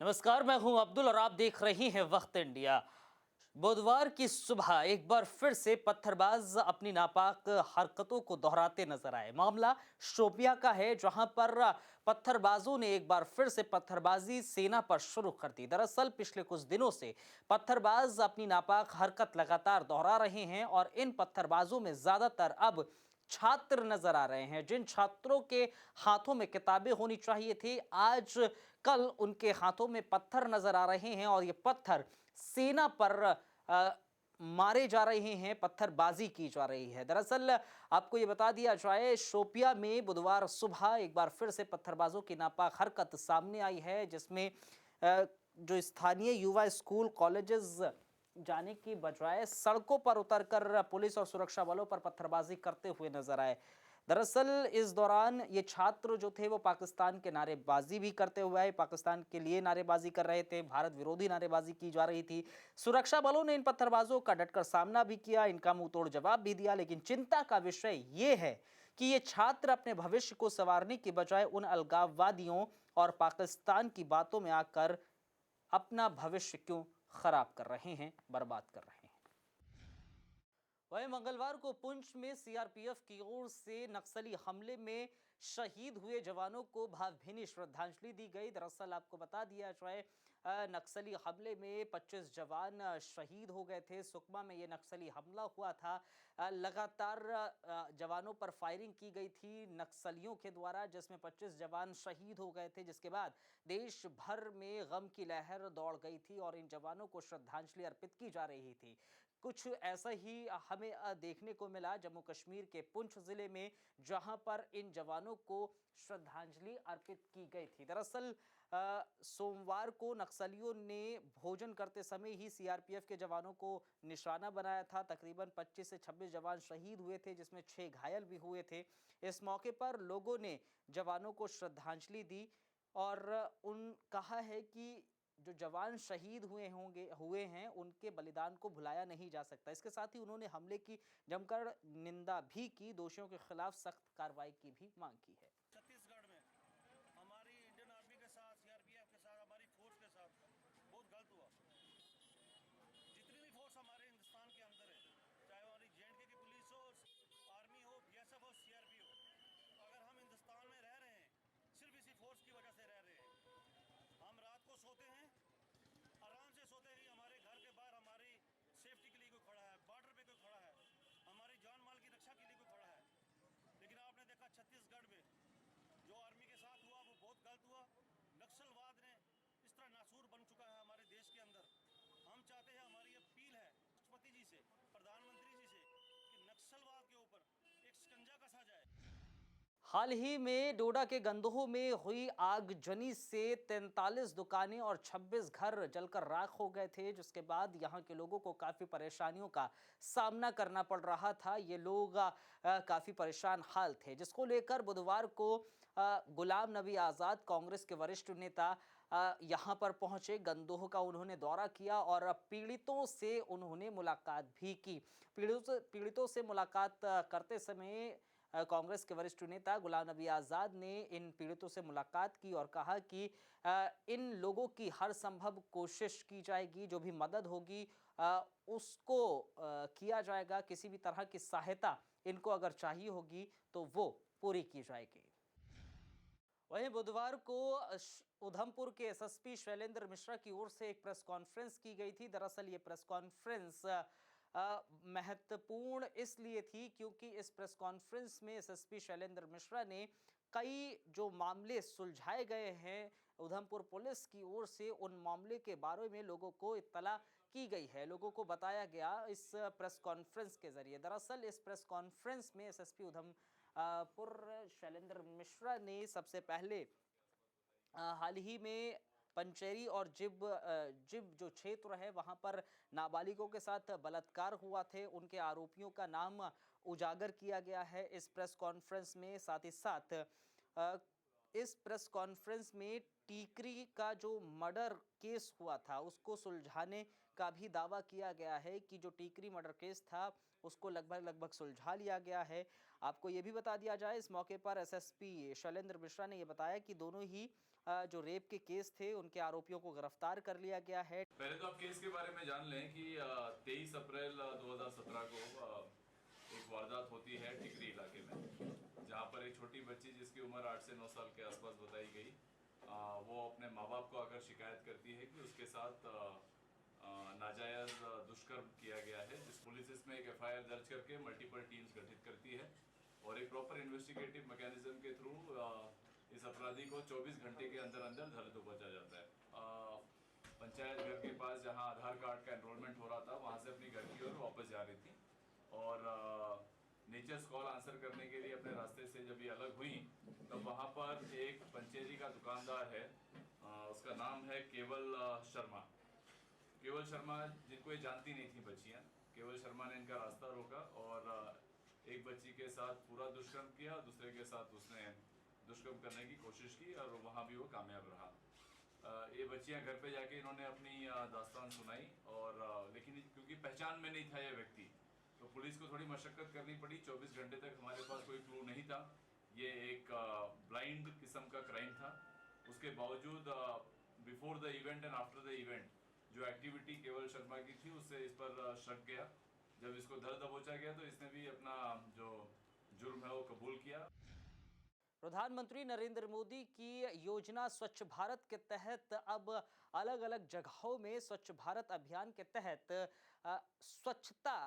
नमस्कार, मैं हूं अब्दुल और आप देख रहे हैं वक्त इंडिया। बुधवार की सुबह एक बार फिर से पत्थरबाज अपनी नापाक हरकतों को दोहराते नजर आए। मामला शोपियां का है, जहां पर पत्थरबाजों ने एक बार फिर से पत्थरबाजी सेना पर शुरू कर दी। दरअसल पिछले कुछ दिनों से पत्थरबाज अपनी नापाक हरकत लगातार दोहरा रहे हैं और इन पत्थरबाजों में ज्यादातर अब छात्र नजर आ रहे हैं। जिन छात्रों के हाथों में किताबें होनी चाहिए थी, आज कल उनके हाथों में पत्थर नजर आ रहे हैं और ये पत्थर सेना पर मारे जा रहे हैं, पत्थरबाजी की जा रही है। दरअसल आपको ये बता दिया जाए, शोपिया में बुधवार सुबह एक बार फिर से पत्थरबाजों की नापाक हरकत सामने आई है, जिसमें जो स्थानीय युवा स्कूल कॉलेजेस जाने की बजाय सड़कों पर उतरकर पुलिस और सुरक्षा बलों पर पत्थरबाजी करते हुए नजर आए। दरअसल इस दौरान ये छात्र जो थे वो पाकिस्तान के नारेबाजी भी करते हुए आए, पाकिस्तान के लिए नारेबाजी कर रहे थे, भारत विरोधी नारेबाजी की जा रही थी। सुरक्षा बलों ने इन पत्थरबाजों का डटकर सामना भी किया, इनका मुंह तोड़ जवाब भी दिया। लेकिन चिंता का विषय ये है कि ये छात्र अपने भविष्य को संवारने की बजाय उन अलगाववादियों और पाकिस्तान की बातों में आकर अपना भविष्य क्यों खराब कर रहे हैं, बर्बाद कर रहे हैं। वहीं मंगलवार को पुंछ में सीआरपीएफ की ओर से नक्सली हमले में शहीद हुए जवानों को भावभीनी श्रद्धांजलि दी गई। दरअसल आपको बता दिया जाए, नक्सली हमले में 25 जवान शहीद हो गए थे। सुकमा में ये नक्सली हमला हुआ था। लगातार जवानों पर फायरिंग की गई थी नक्सलियों के द्वारा, जिसमें 25 जवान शहीद हो गए थे, जिसके बाद देश भर में गम की लहर दौड़ गई थी और इन जवानों को श्रद्धांजलि अर्पित की जा रही थी। कुछ ऐसा ही हमें देखने को मिला जम्मू कश्मीर के पुंछ जिले में, जहां पर इन जवानों को श्रद्धांजलि अर्पित की गई थी। दरअसल सोमवार को नक्सलियों ने भोजन करते समय ही सीआरपीएफ के जवानों को निशाना बनाया था। तकरीबन 25 से 26 जवान शहीद हुए थे, जिसमें 6 घायल भी हुए थे। इस मौके पर लोगों ने जवानों को श्रद्धांजलि दी और कहा है कि जो जवान शहीद हुए हैं, उनके बलिदान को भुलाया नहीं जा सकता। इसके साथ ही उन्होंने हमले की जमकर निंदा भी की, दोषियों के खिलाफ सख्त कार्रवाई की भी मांग की है। छत्तीसगढ़ में हमारी इंडियन आर्मी के साथ, सीआरपीएफ के साथ, हमारी फोर्स के साथ बहुत गलत हुआ। जितनी भी फोर्स हमारे हिंदुस्तान के अंदर है, चाहे हमारी जेएंडके की पुलिस हो, आर्मी हो, बीएसएफ हो, सीआरपी हो, अगर हम हिंदुस्तान में रह रहे हैं सिर्फ इसी फोर्स की वजह से रह रहे हैं। हम रात को सोते हैं, आराम से सोते हैं कि हमारे घर के बाहर हमारी सेफ्टी के लिए कोई खड़ा है, बॉर्डर पे कोई खड़ा है, हमारी जान माल की रक्षा के लिए कोई खड़ा है। लेकिन आपने देखा छत्तीसगढ़ में जो आर्मी के साथ हुआ वो बहुत गलत हुआ। नक्सलवाद ने इस तरह नासूर बन चुका है हमारे देश के अंदर। हम चाहते हैं, हमारी अपील है राष्ट्रपति जी से, प्रधानमंत्री जी से, कि नक्सलवाद के ऊपर एक शिकंजा कसा जाए। हाल ही में डोडा के गंदोह में हुई आगजनी से 43 दुकानें और 26 घर जलकर राख हो गए थे, जिसके बाद यहां के लोगों को काफी परेशानियों का सामना करना पड़ रहा था। ये लोग काफी परेशान हाल थे, जिसको लेकर बुधवार को गुलाम नबी आज़ाद, कांग्रेस के वरिष्ठ नेता, यहां पर पहुंचे। गंदोह का उन्होंने दौरा किया और पीड़ितों से उन्होंने मुलाकात भी की। पीड़ितों से मुलाकात करते समय कांग्रेस के वरिष्ठ नेता गुलाम नबी आज़ाद ने इन पीड़ितों से मुलाकात की और कहा कि इन लोगों की हर संभव कोशिश की जाएगी, जो भी मदद होगी उसको किया जाएगा। किसी भी तरह की सहायता इनको अगर चाहिए होगी तो वो पूरी की जाएगी। वहीं बुधवार को उधमपुर के एसएसपी शैलेंद्र मिश्रा की ओर से एक प्रेस कॉन्फ्रेंस की गई थी। दरअसल ये प्रेस कॉन्फ्रेंस महत्वपूर्ण इसलिए थी क्योंकि इस प्रेस कॉन्फ्रेंस में एसएसपी शैलेंद्र मिश्रा ने कई जो मामले सुलझाए गए हैं उधमपुर पुलिस की ओर से, उन मामले के बारे में लोगों को इत्तला की गई है, लोगों को बताया गया इस प्रेस कॉन्फ्रेंस के जरिए। दरअसल इस प्रेस कॉन्फ्रेंस में एसएसपी उधमपुर शैलेंद्र मिश्रा ने सबसे पहले हाल ही में पंचेरी और जिब जो क्षेत्र है वहां पर नाबालिगों के साथ बलात्कार हुआ थे, उनके आरोपियों का नाम उजागर किया गया है इस प्रेस कॉन्फ्रेंस में। साथ ही साथ इस प्रेस कॉन्फ्रेंस में टीकरी का जो मर्डर केस हुआ था उसको सुलझाने का भी दावा किया गया है कि जो टीकरी मर्डर केस था उसको लगभग सुलझा लिया गया है। आपको ये भी बता दिया जाए, इस मौके पर एसएसपी शैलेंद्र मिश्रा ने ये बताया कि दोनों ही जो रेप के केस थे उनके आरोपियों को गिरफ्तार कर लिया गया है। पहले तो आप केस के बारे में जान लें कि 23 अप्रैल 2017 को एक वारदात होती है टिकरी इलाके में, जहां पर एक छोटी बच्ची जिसकी उम्र 8 से 9 साल के आसपास बताई गई, वो अपने माँ बाप को आकर शिकायत करती है कि उसके साथ नाजायज दुष्कर्म किया गया है। जिस पुलिस इसमें एक FIR दर्ज करके मल्टीपल टीम्स गठित करती है और एक प्रॉपर इन्वेस्टिगेटिव मैकेनिज्म के थ्रू इस अपराधी को 24 घंटे के अंदर अंदर धर दबोचा जाता है। पंचायत घर के पास जहां आधार कार्ड का एनरोलमेंट हो रहा था, वहां से अपनी घर की ओर वापस जा रही थी और नेचर्स कॉल आंसर करने के लिए अपने रास्ते से जब ये अलग हुई तब वहां पर एक पंचेरी का दुकानदार है, उसका नाम है केवल शर्मा। केवल शर्मा, जिनको ये जानती नहीं थी बच्चियां, केवल शर्मा ने इनका रास्ता रोका और एक बच्ची के साथ पूरा दुष्कर्म किया, दूसरे के साथ उसने दुष्कर्म करने की कोशिश की और वहाँ भी वो कामयाब रहा। ये बच्चियां घर पे जाके इन्होंने अपनी दास्तान सुनाई और लेकिन क्योंकि पहचान में नहीं था ये व्यक्ति, तो पुलिस को थोड़ी मशक्कत करनी पड़ी। 24 घंटे तक हमारे पास कोई क्लू नहीं था। ये एक ब्लाइंड किस्म का क्राइम था। उसके बावजूद before the event and after the event जो एक्टिविटी केवल शर्मा की थी, उससे इस पर शक गया। जब इसको धर दबोचा गया तो इसने भी अपना जो जुर्म है वो कबूल किया। प्रधानमंत्री नरेंद्र मोदी की योजना स्वच्छ भारत के तहत अब अलग अलग जगहों में स्वच्छ भारत अभियान के तहत स्वच्छता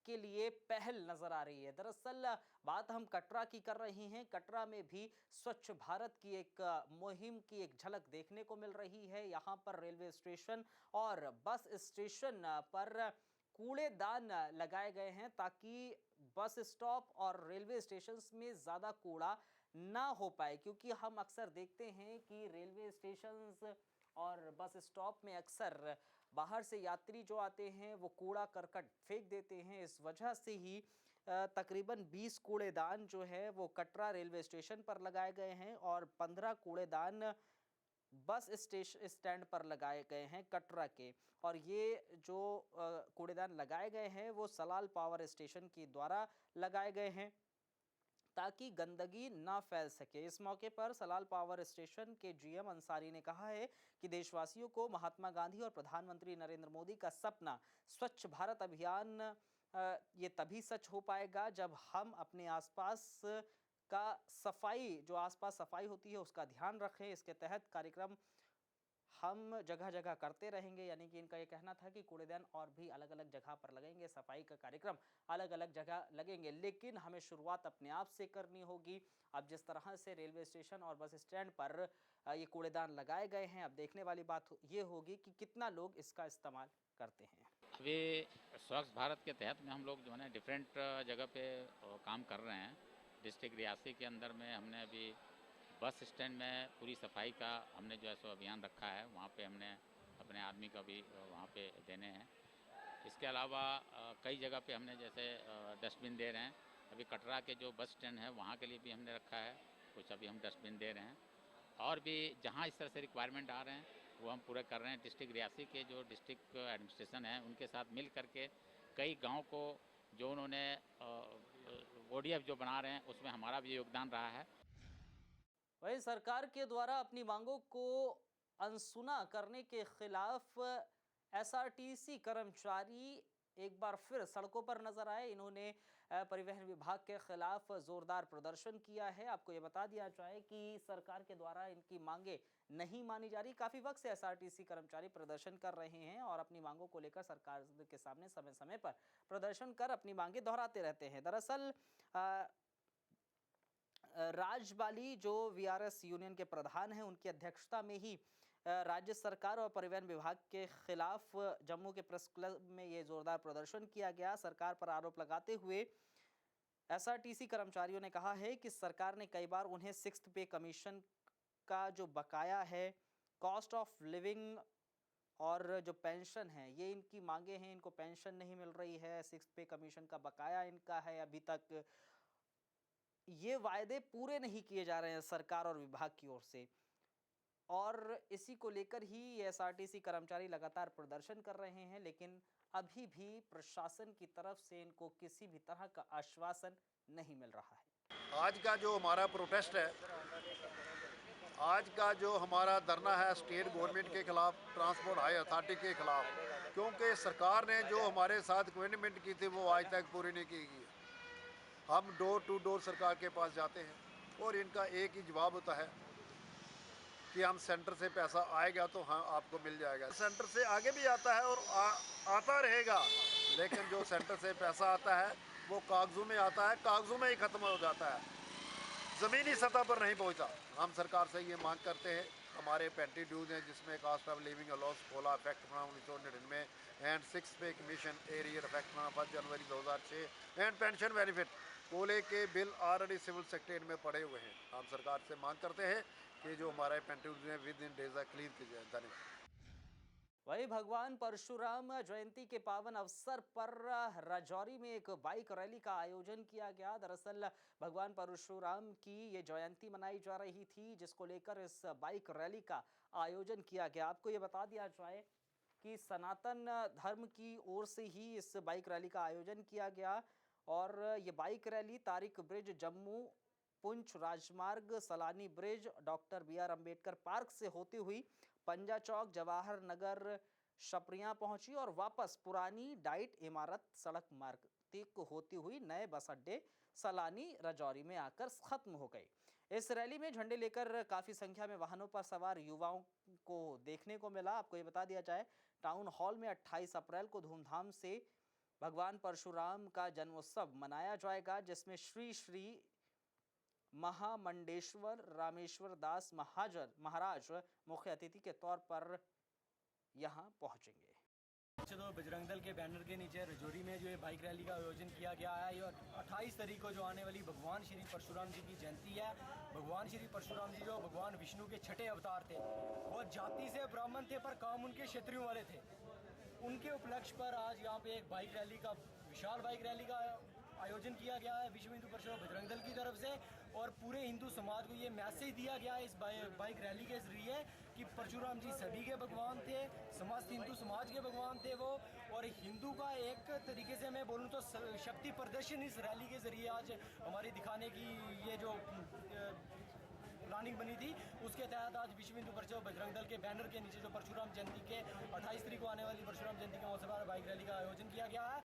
के लिए पहल नजर आ रही है। दरअसल बात हम कटरा की कर रहे हैं। कटरा में भी स्वच्छ भारत की एक मुहिम की एक झलक देखने को मिल रही है। यहाँ पर रेलवे स्टेशन और बस स्टेशन पर कूड़ेदान लगाए गए हैं ताकि बस स्टॉप और रेलवे स्टेशन में ज़्यादा कूड़ा ना हो पाए, क्योंकि हम अक्सर देखते हैं कि रेलवे स्टेशंस और बस स्टॉप में अक्सर बाहर से यात्री जो आते हैं वो कूड़ा करकट फेंक देते हैं। इस वजह से ही तकरीबन 20 कूड़ेदान जो है वो कटरा रेलवे स्टेशन पर लगाए गए हैं और 15 कूड़ेदान बस स्टैंड पर लगाए गए हैं कटरा के। और ये जो कूड़ेदान लगाए गए हैं वो सलाल पावर स्टेशन के द्वारा लगाए गए हैं ताकि गंदगी ना फैल सके। इस मौके पर सलाल पावर स्टेशन के GM अंसारी ने कहा है कि देशवासियों को महात्मा गांधी और प्रधानमंत्री नरेंद्र मोदी का सपना स्वच्छ भारत अभियान ये तभी सच हो पाएगा जब हम अपने आसपास का सफाई, जो आसपास सफाई होती है उसका ध्यान रखें। इसके तहत कार्यक्रम हम जगह जगह करते रहेंगे। यानी कि इनका ये कहना था कि कूड़ेदान और भी अलग अलग जगह पर लगेंगे, सफाई का कार्यक्रम अलग अलग जगह लगेंगे, लेकिन हमें शुरुआत अपने आप से करनी होगी। अब जिस तरह से रेलवे स्टेशन और बस स्टैंड पर ये कूड़ेदान लगाए गए हैं, अब देखने वाली बात ये होगी कि कितना लोग इसका इस्तेमाल करते हैं। अभी स्वच्छ भारत के तहत में हम लोग जो है ना डिफरेंट जगह पे काम कर रहे हैं। डिस्ट्रिक्ट रियासी के अंदर में हमने अभी बस स्टैंड में पूरी सफाई का हमने जो है सो अभियान रखा है। वहाँ पे हमने अपने आदमी का भी वहाँ पे देने हैं। इसके अलावा कई जगह पे हमने जैसे डस्टबिन दे रहे हैं। अभी कटरा के जो बस स्टैंड है वहाँ के लिए भी हमने रखा है, कुछ अभी हम डस्टबिन दे रहे हैं। और भी जहाँ इस तरह से रिक्वायरमेंट आ रहे हैं वो हम पूरे कर रहे हैं। डिस्ट्रिक्ट रियासी के जो डिस्ट्रिक्ट एडमिनिस्ट्रेशन है उनके साथ मिल करके कई गांव को जो उन्होंने ODF जो बना रहे हैं उसमें हमारा भी योगदान रहा है। वहीं सरकार के द्वारा अपनी मांगों को अनसुना करने के खिलाफ SRTC कर्मचारी एक बार फिर सड़कों पर नजर आए। इन्होंने परिवहन विभाग के खिलाफ जोरदार प्रदर्शन किया है। आपको ये बता दिया जाए कि सरकार के द्वारा इनकी मांगे नहीं मानी जा रही। काफी वक्त से SRTC कर्मचारी प्रदर्शन कर रहे हैं और अपनी मांगों को लेकर सरकार के सामने समय समय पर प्रदर्शन कर अपनी मांगे दोहराते रहते हैं। दरअसल राजबाली जो VRS यूनियन के प्रधान हैं, उनकी अध्यक्षता में ही राज्य सरकार और परिवहन विभाग के खिलाफ जम्मू के प्रेस क्लब में ये जोरदार प्रदर्शन किया गया। सरकार पर आरोप लगाते हुए SRTC कर्मचारियों ने कहा है कि सरकार ने कई बार उन्हें 6th पे कमीशन का जो बकाया है, कॉस्ट ऑफ लिविंग और जो पेंशन है, ये इनकी मांगे हैं। इनको पेंशन नहीं मिल रही है, 6th पे कमीशन का बकाया इनका है। अभी तक ये वायदे पूरे नहीं किए जा रहे हैं सरकार और विभाग की ओर से, और इसी को लेकर ही ये SRTC कर्मचारी लगातार प्रदर्शन कर रहे हैं। लेकिन अभी भी प्रशासन की तरफ से इनको किसी भी तरह का आश्वासन नहीं मिल रहा है। आज का जो हमारा प्रोटेस्ट है आज का जो हमारा धरना है स्टेट गवर्नमेंट के खिलाफ, ट्रांसपोर्ट हाई अथॉरिटी के खिलाफ, क्योंकि सरकार ने जो हमारे साथ कमिटमेंट की थी वो आज तक पूरी नहीं की गई। हम डोर टू डोर सरकार के पास जाते हैं और इनका एक ही जवाब होता है कि हम सेंटर से पैसा आएगा तो हाँ आपको मिल जाएगा। सेंटर से आगे भी आता है और आता रहेगा, लेकिन जो सेंटर से पैसा आता है वो कागजों में आता है, कागजों में ही ख़त्म हो जाता है, ज़मीनी सतह पर नहीं पहुंचा। हम सरकार से ये मांग करते हैं, हमारे पेंटी ड्यूज हैं जिसमें कास्ट ऑफ लिविंग अलाउंस खोला इफेक्ट फ्राम 1999 एंड 6 पे commission arrear effect from 1 January 2006 and pension benefit कोले के बिल ऑलरेडी सिविल सेक्रेटरी में पड़े हुए हैं। हम सरकार से मांग करते हैं कि जो हमारे पेंटी ड्यूज हैं विद इन डेज क्लियर की जाए। धन्यवाद। वहीं भगवान परशुराम जयंती के पावन अवसर पर राजौरी में एक बाइक रैली का आयोजन किया गया। दरअसल भगवान परशुराम की ये जयंती मनाई जा रही थी, जिसको लेकर इस बाइक रैली का आयोजन किया गया। आपको ये बता दिया जाए कि सनातन धर्म की ओर से ही इस बाइक रैली का आयोजन किया गया और ये bike rally Tariq bridge, Jammu Poonch राजमार्ग, Salani bridge, doctor BR Ambedkar park से होती हुई पंजा चौक, जवाहर नगर, शपरियां पहुंची और वापस पुरानी डाइट इमारत सड़क मार्ग तक होती हुई नए बस अड्डे सलानी राजौरी में आकर खत्म हो गई। इस रैली में झंडे लेकर काफी संख्या में वाहनों पर सवार युवाओं को देखने को मिला। आपको ये बता दिया जाए, टाउन हॉल में 28 अप्रैल को धूमधाम से भगवान परशुराम का जन्मोत्सव मनाया जाएगा, जिसमें श्री श्री महामंडेश्वर रामेश्वर दास महाराज मुख्य अतिथि के तौर पर यहां पहुंचेंगे। तो बजरंग दल के बैनर के नीचे राजौरी में जो ये बाइक रैली का आयोजन किया गया है, ये 28 तारीख को जो आने वाली भगवान श्री परशुराम जी की जयंती है। भगवान श्री परशुराम जी जो भगवान विष्णु के छठे अवतार थे, वो जाति से ब्राह्मण थे पर काम उनके क्षत्रियों वाले थे। उनके उपलक्ष्य पर आज यहाँ पे एक बाइक रैली का, विशाल बाइक रैली का आयोजन किया गया है विश्व हिंदू परिषद बजरंग दल की तरफ से, और पूरे हिंदू समाज को ये मैसेज दिया गया है इस बाइक रैली के जरिए कि परशुराम जी सभी के भगवान थे, समस्त हिंदू समाज के भगवान थे वो, और हिंदू का एक तरीके से मैं बोलूँ तो शक्ति प्रदर्शन इस रैली के जरिए आज हमारी दिखाने की ये जो प्लानिंग बनी थी, उसके तहत आज विश्व हिंदू परिषद बजरंग दल के बैनर के नीचे जो परशुराम जयंती के 28 तारीख को आने वाली परशुराम जयंती के मौके पर बाइक रैली का आयोजन किया गया है।